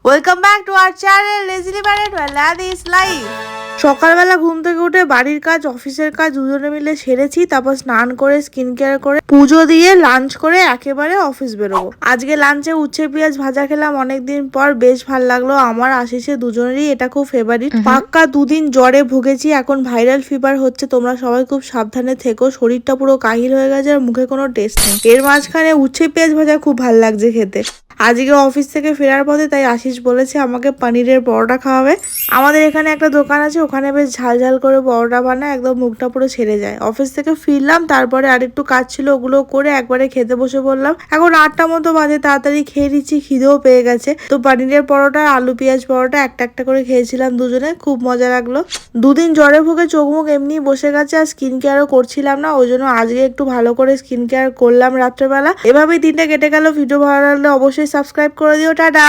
Welcome back to our channel lazily married ladies life. সকালবেলা ঘুম থেকে উঠে বাড়ির কাজ অফিসের কাজ দুজনে মিলে সেরেছি, তারপর স্নান করে স্কিন কেয়ার করে পুজো দিয়ে লাঞ্চ করে একেবারে অফিস বেরোবো। আজকে লাঞ্চে উচ্ছে পেঁয়াজ ভাজা খেলাম অনেকদিন পর, বেশ ভাল লাগলো। আমার আশিসে দুজনেরই এটা খুব ফেভারিট। পাক্কা দুদিন জ্বরে ভুগেছি, এখন ভাইরাল ফিভার হচ্ছে। তোমরা সবাই খুব সাবধানে থেকো, শরীরটা পুরো কাহিল হয়ে গেছে আর মুখে কোনো টেস্ট নেই। এর মাঝখানে উচ্ছে পেঁয়াজ ভাজা খুব ভাল লাগছে খেতে। আজকে অফিস থেকে ফেরার পথে তাই আশিস বলেছে আমাকে পনিরের পরোটা খাওয়াবে। আমাদের এখানে একটা দোকান আছে, ওখানে বেশ ঝাল ঝাল করে পরোটা বানায়, একদম মুখটা পুরো ছেড়ে যায়। অফিস থেকে ফিরলাম, তারপরে আরেকটু কাজ ছিল, ওগুলো করে একবারে খেতে বসে পড়লাম। এখন 8টা মতো বাজে, তাড়াতাড়ি খেয়ে নিচ্ছি, খিদেও পেয়ে গেছে। তো পনিরের পরোটা আলু পেঁয়াজ পরোটা একটা একটা করে খেয়েছিলাম দুজনে, খুব মজা লাগলো। দুদিন জ্বরে ভুগে চোখ মুখ এমনি বসে গেছে, আর স্কিন কেয়ারও করছিলাম না, ওই জন্য আজকে একটু ভালো করে স্কিন কেয়ার করলাম রাত্রেবেলা। এভাবেই দিনটা কেটে গেল। ভিডিও ভালো লাগলে অবশ্যই সাবস্ক্রাইব করে দিও। টাটা।